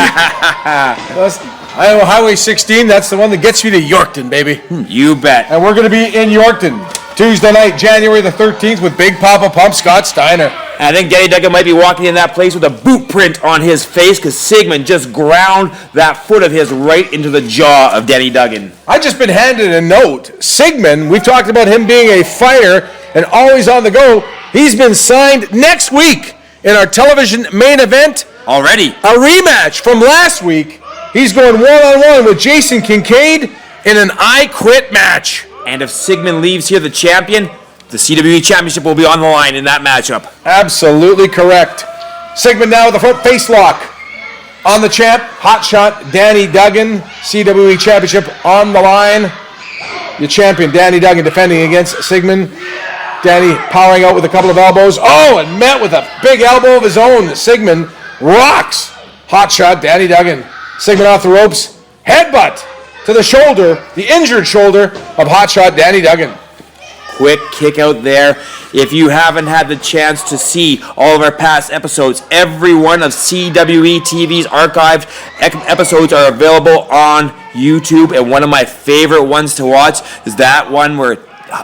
Iowa Highway 16, that's the one that gets you to Yorkton, baby. You bet. And we're going to be in Yorkton Tuesday night, January the 13th, with Big Papa Pump Scott Steiner. I think Danny Duggan might be walking in that place with a boot print on his face because Sigmon just ground that foot of his right into the jaw of Danny Duggan. I've just been handed a note. Sigmon, we've talked about him being a fighter and always on the go. He's been signed next week in our television main event. Already. A rematch from last week. He's going one-on-one with Jason Kincaid in an I Quit match. And if Sigmon leaves here the champion, the CWE Championship will be on the line in that matchup. Absolutely correct. Sigmon now with the front face lock on the champ. Hotshot Danny Duggan. CWE Championship on the line. Your champion, Danny Duggan, defending against Sigmon. Danny powering out with a couple of elbows. Oh, and met with a big elbow of his own. Sigmon rocks Hotshot Danny Duggan. Sigmon off the ropes. Headbutt to the shoulder, the injured shoulder of Hotshot Danny Duggan. Quick kick out there. If you haven't had the chance to see all of our past episodes, every one of CWE TV's archived episodes are available on YouTube. And one of my favorite ones to watch is that one where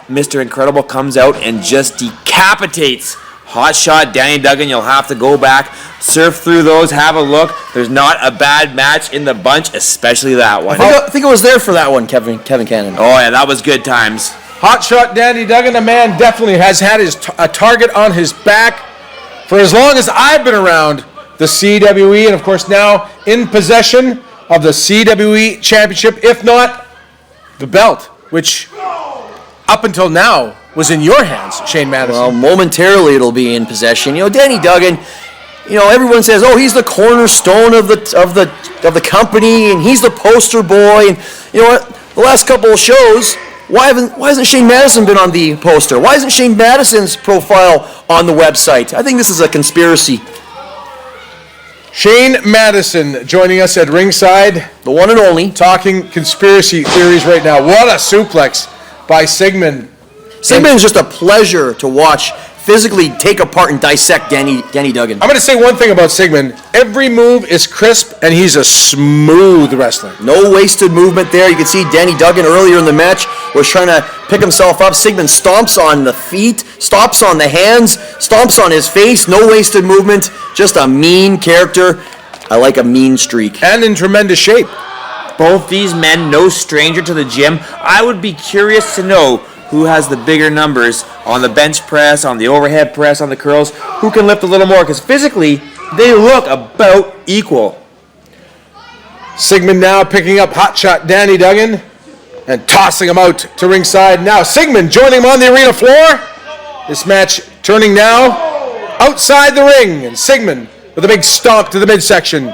Mr. Inkredible comes out and just decapitates Hotshot Danny Duggan. You'll have to go back, surf through those, have a look. There's not a bad match in the bunch, especially that one. I think I was there for that one, Kevin Cannon. Oh yeah, that was good times. Hotshot Danny Duggan, a man definitely has had a target on his back for as long as I've been around the CWE, and of course now in possession of the CWE Championship, if not the belt, which up until now was in your hands, Shane Madison. Well, momentarily it'll be in possession. Danny Duggan, everyone says, oh, he's the cornerstone of the company, and he's the poster boy. And you know what? The last couple of shows, why hasn't Shane Madison been on the poster? Why isn't Shane Madison's profile on the website? I think this is a conspiracy. Shane Madison joining us at ringside. The one and only. Talking conspiracy theories right now. What a suplex by Sigmon. Sigman is just a pleasure to watch physically take apart and dissect Danny Duggan. I'm going to say one thing about Sigmon. Every move is crisp, and he's a smooth wrestler. No wasted movement there. You can see Danny Duggan earlier in the match was trying to pick himself up. Sigmon stomps on the feet, stomps on the hands, stomps on his face. No wasted movement. Just a mean character. I like a mean streak. And in tremendous shape. Both these men, no stranger to the gym. I would be curious to know who has the bigger numbers on the bench press, on the overhead press, on the curls. Who can lift a little more? Because physically, they look about equal. Sigmon now picking up Hotshot Danny Duggan and tossing him out to ringside. Now Sigmon joining him on the arena floor. This match turning now outside the ring. And Sigmon with a big stomp to the midsection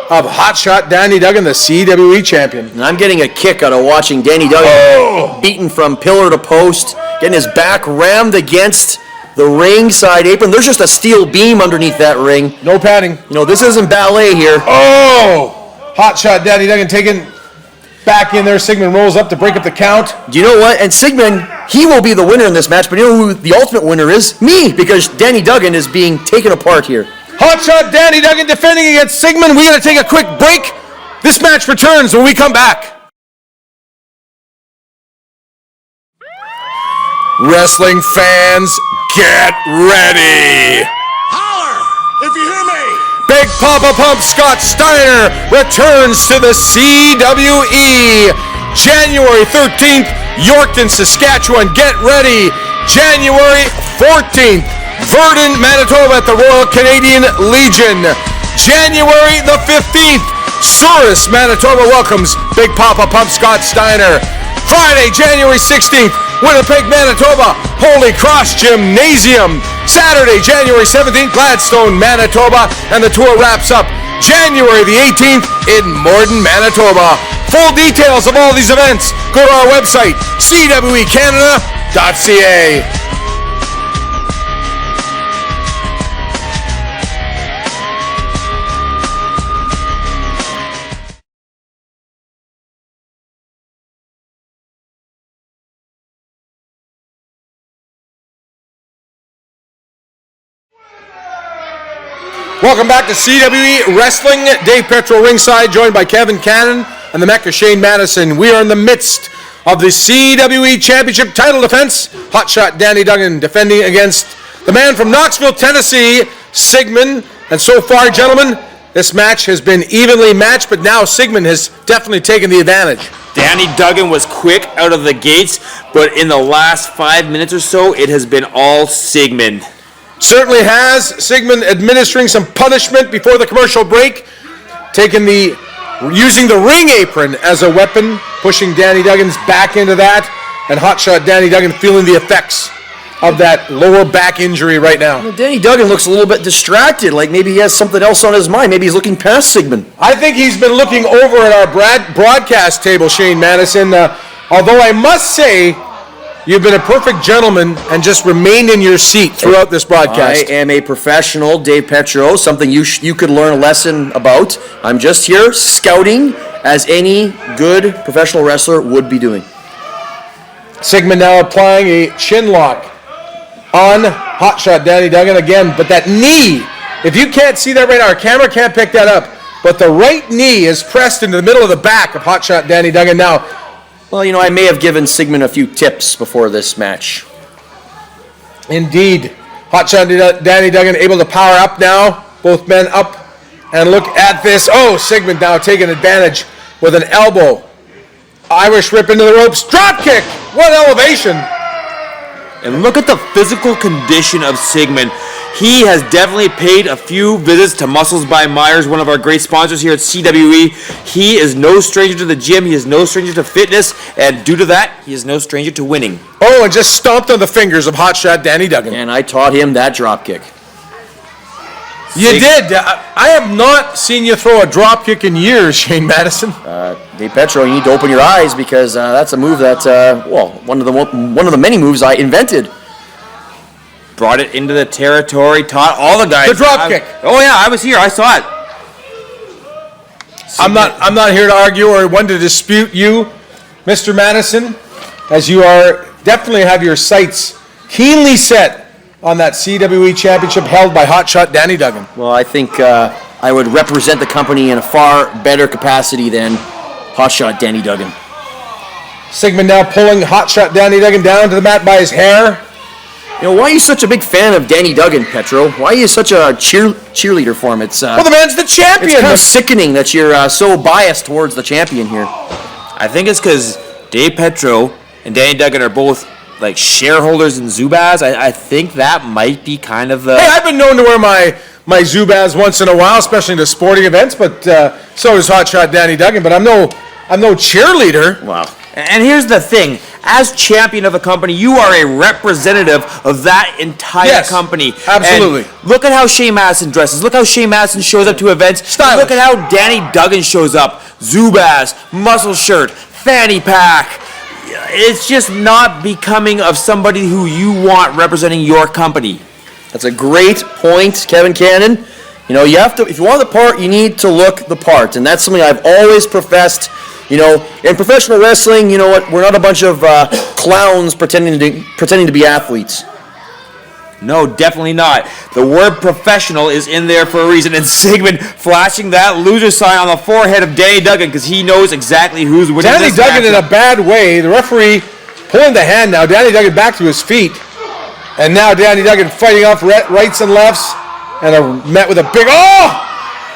of Hotshot Danny Duggan, the CWE Champion. And I'm getting a kick out of watching Danny Duggan beaten from pillar to post, getting his back rammed against the ringside apron. There's just a steel beam underneath that ring. No padding. You know, this isn't ballet here. Oh! Hotshot Danny Duggan taken back in there. Sigmon rolls up to break up the count. Do you know what? And Sigmon, he will be the winner in this match, but you know who the ultimate winner is? Me, because Danny Duggan is being taken apart here. Hotshot Danny Duggan defending against Sigmon. We got to take a quick break. This match returns when we come back. Wrestling fans, get ready. Holler if you hear me. Big Papa Pump Scott Steiner returns to the CWE. January 13th, Yorkton, Saskatchewan. Get ready. January 14th. Verdun, Manitoba at the Royal Canadian Legion. January the 15th, Souris, Manitoba welcomes Big Papa Pump Scott Steiner. Friday, January 16th, Winnipeg, Manitoba, Holy Cross Gymnasium. Saturday, January 17th, Gladstone, Manitoba, and the tour wraps up January the 18th in Morden, Manitoba. Full details of all these events, go to our website, cwecanada.ca. Welcome back to CWE Wrestling. Dave Petro ringside, joined by Kevin Cannon and the Mecca Shane Madison. We are in the midst of the CWE Championship title defense. Hotshot Danny Duggan defending against the man from Knoxville, Tennessee, Sigmon. And so far, gentlemen, this match has been evenly matched, but now Sigmon has definitely taken the advantage. Danny Duggan was quick out of the gates, but in the last 5 minutes or so, it has been all Sigmon. Certainly has. Sigmon administering some punishment before the commercial break, using the ring apron as a weapon, pushing Danny Duggan's back into that, and Hotshot Danny Duggan feeling the effects of that lower back injury right now. Well, Danny Duggan looks a little bit distracted, like maybe he has something else on his mind. Maybe he's looking past Sigmon. I think he's been looking over at our broadcast table, Shane Madison, although I must say, you've been a perfect gentleman and just remained in your seat throughout this broadcast. I am a professional, Dave Petro, something you could learn a lesson about. I'm just here scouting as any good professional wrestler would be doing. Sigmon now applying a chin lock on Hotshot Danny Duggan again, but that knee, if you can't see that right now, our camera can't pick that up, but the right knee is pressed into the middle of the back of Hotshot Danny Duggan now. Well, you know, I may have given Sigmon a few tips before this match. Indeed. Hotshot Danny Duggan able to power up now. Both men up. And look at this. Oh, Sigmon now taking advantage with an elbow. Irish whip into the ropes. Drop kick. What elevation. And look at the physical condition of Sigmon. He has definitely paid a few visits to Muscles by Myers, one of our great sponsors here at CWE. He is no stranger to the gym. He is no stranger to fitness. And due to that, he is no stranger to winning. Oh, and just stomped on the fingers of Hotshot Danny Duggan. And I taught him that drop kick. You did. I have not seen you throw a drop kick in years, Shane Madison. Dave Petro, you need to open your eyes because that's a move that, one of the many moves I invented. Brought it into the territory, taught all the guys. The drop kick. Oh yeah, I was here. I saw it. I'm not here to argue or one to dispute you, Mr. Madison, as you are definitely have your sights keenly set on that CWE Championship held by Hotshot Danny Duggan. Well, I think I would represent the company in a far better capacity than Hotshot Danny Duggan. Sigmon now pulling Hotshot Danny Duggan down to the mat by his hair. You know, why are you such a big fan of Danny Duggan, Petro? Why are you such a cheerleader for him? Well, the man's the champion. It's kind of sickening that you're so biased towards the champion here. I think it's because Dave Petro and Danny Duggan are both like shareholders in Zubaz. I think that might be kind of the... Hey, I've been known to wear my Zubaz once in a while, especially to sporting events, but so does Hotshot Danny Duggan, but I'm no cheerleader. Wow. And here's the thing. As champion of a company, you are a representative of that entire company. Absolutely. And look at how Shane Madison dresses. Look how Shane Madison shows up to events. Stylish. Look at how Danny Duggan shows up. Zubaz, muscle shirt, fanny pack. It's just not becoming of somebody who you want representing your company. That's a great point, Kevin Cannon. You know, you have to, if you want the part, you need to look the part. And that's something I've always professed. You know, in professional wrestling, you know what? We're not a bunch of clowns pretending to be athletes. No, definitely not. The word professional is in there for a reason. And Sigmon flashing that loser sign on the forehead of Danny Duggan because he knows exactly who's winning Danny this Duggan match. in a bad way. The referee pulling the hand now. Danny Duggan back to his feet. And now Danny Duggan fighting off rights and lefts. And met with a big... Oh!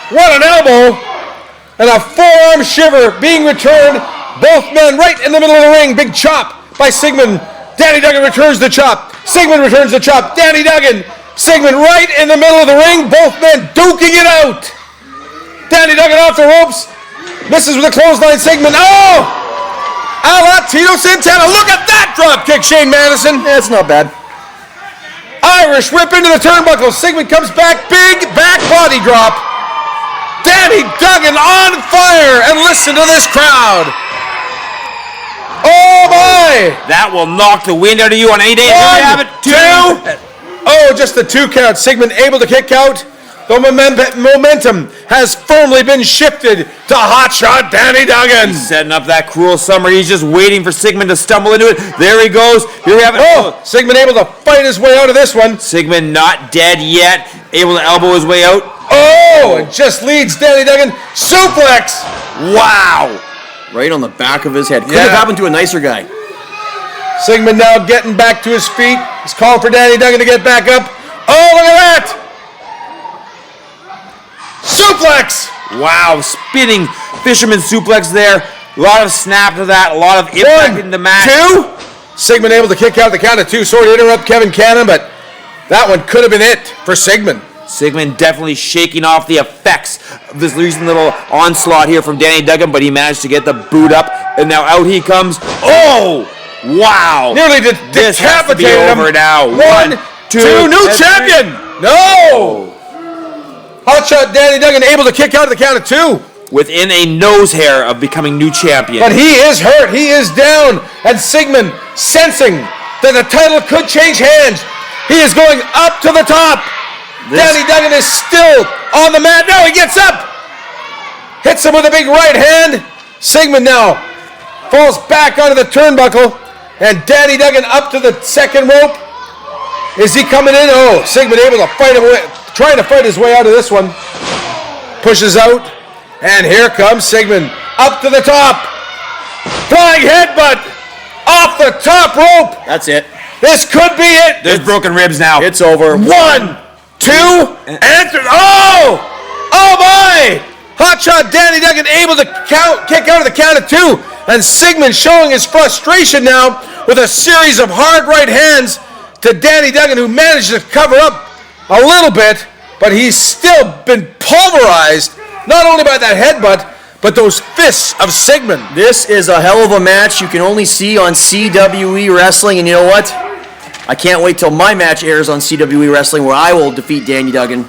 What an elbow! And a forearm shiver being returned. Both men right in the middle of the ring. Big chop by Sigmon. Danny Duggan returns the chop. Sigmon returns the chop. Danny Duggan. Sigmon right in the middle of the ring. Both men duking it out. Danny Duggan off the ropes. Misses with a clothesline. Sigmon. Oh! A la Tito Santana. Look at that drop kick, Shane Madison. That's not bad. Irish whip into the turnbuckle. Sigmon comes back. Big back body drop. Danny Duggan on fire, and listen to this crowd. Oh my! That will knock the wind out of you on any day. One, Have it. two. Oh, just the 2 count. Sigmon able to kick out. The momentum has firmly been shifted to Hotshot Danny Duggan. He's setting up that cruel summer. He's just waiting for Sigmon to stumble into it. There he goes. Here we have it. Oh, Sigmon able to fight his way out of this one. Sigmon not dead yet. Able to elbow his way out. Oh, it just leads Danny Duggan. Suplex. Wow. Right on the back of his head. Could have happened to a nicer guy. Sigmon now getting back to his feet. He's calling for Danny Duggan to get back up. Oh, look at that. Suplex. Wow, spinning fisherman suplex there. A lot of snap to that. A lot of impact in the match. 2. Sigmon able to kick out the count of 2. Sorry to interrupt Kevin Cannon, but that one could have been it for Sigmon. Sigmon definitely shaking off the effects of this recent little onslaught here from Danny Duggan, but he managed to get the boot up, and now out he comes. Oh! Wow! Nearly This has to be decapitated him. over now. 1, 2, new champion! No! Hotshot Danny Duggan able to kick out of the count of 2. Within a nose hair of becoming new champion. But he is hurt. He is down. And Sigmon, sensing that the title could change hands, he is going up to the top. Danny Duggan is still on the mat. Now he gets up. Hits him with a big right hand. Sigmon now falls back onto the turnbuckle. And Danny Duggan up to the second rope. Is he coming in? Oh, Sigmon able to fight him away, trying to fight his way out of this one. Pushes out. And here comes Sigmon up to the top. Flying headbutt off the top rope. That's it. This could be it. There's broken ribs now. It's over. 1, 2, and 3. Oh! Oh my! Hotshot Danny Duggan able to kick out of the count of 2. And Sigmon showing his frustration now with a series of hard right hands to Danny Duggan, who managed to cover up a little bit, but he's still been pulverized, not only by that headbutt, but those fists of Sigmon. This is a hell of a match you can only see on CWE Wrestling, and you know what? I can't wait till my match airs on CWE Wrestling, where I will defeat Danny Duggan.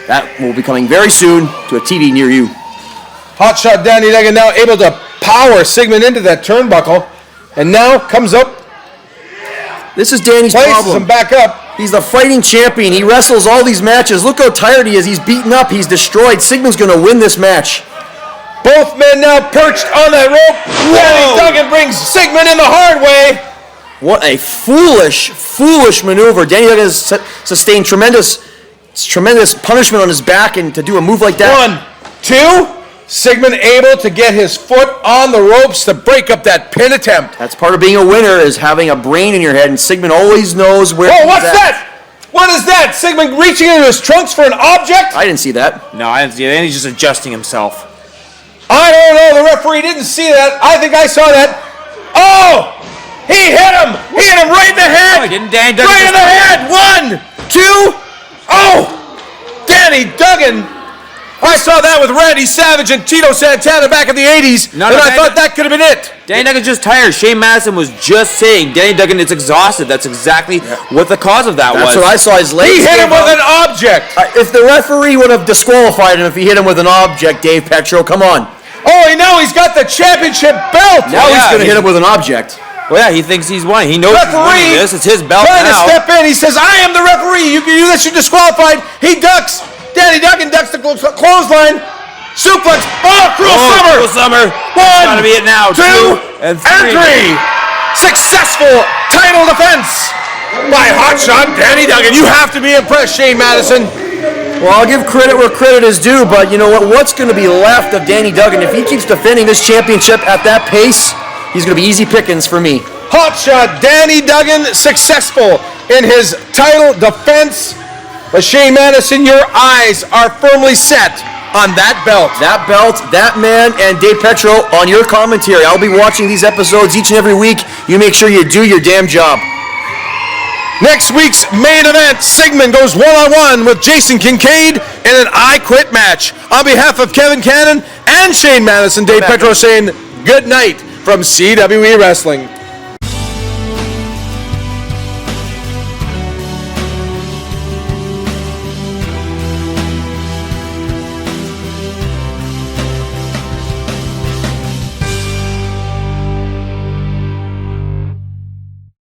That will be coming very soon to a TV near you. Hotshot Danny Duggan now able to power Sigmon into that turnbuckle, and now comes up. This is Danny's Places problem. him back up. He's the fighting champion. He wrestles all these matches. Look how tired he is. He's beaten up. He's destroyed. Sigmon's going to win this match. Both men now perched on that rope. Danny Duggan brings Sigmon in the hard way. What a foolish maneuver. Danny Duggan has sustained tremendous punishment on his back, and to do a move like that. 1, 2. Sigmon able to get his foot on the ropes to break up that pin attempt. That's part of being a winner, is having a brain in your head, and Sigmon always knows where. Oh, what's that? What is that? Sigmon reaching into his trunks for an object? I didn't see that. No, I didn't see it. And he's just adjusting himself. I don't know. The referee didn't see that. I think I saw that. Oh! He hit him! He hit him right in the head! Oh, didn't Danny Duggan right in the head! 1, 2. Oh! Danny Duggan! I saw that with Randy Savage and Tito Santana back in the 80s, and I thought that could have been it. Danny Duggan's just tired. Shane Madison was just saying Danny Duggan is exhausted. That's exactly what the cause of that was. That's what I saw. His legs. He hit him with an object. If the referee would have disqualified him if he hit him with an object, Dave Petro, come on. Oh, now he's got the championship belt. Now he's going to hit him with an object. Well, yeah, he thinks he's won. He knows he's winning this. It's his belt trying now. To step in. He says, I am the referee. You you're disqualified. He ducks. Danny Duggan ducks the clothesline. Suplex. Oh, Cruel Summer. Cruel Summer. 1, gotta be it now. 2, and 3. Successful title defense by Hotshot Danny Duggan. You have to be impressed, Shane Madison. Well, I'll give credit where credit is due, but you know what? What's going to be left of Danny Duggan? If he keeps defending this championship at that pace, he's going to be easy pickings for me. Hotshot Danny Duggan successful in his title defense. But Shane Madison, your eyes are firmly set on that belt. That belt, that man, and Dave Petro on your commentary. I'll be watching these episodes each and every week. You make sure you do your damn job. Next week's main event, Sigmon goes one-on-one with Jason Kincaid in an I Quit match. On behalf of Kevin Cannon and Shane Madison, Dave Petro saying good night from CWE Wrestling.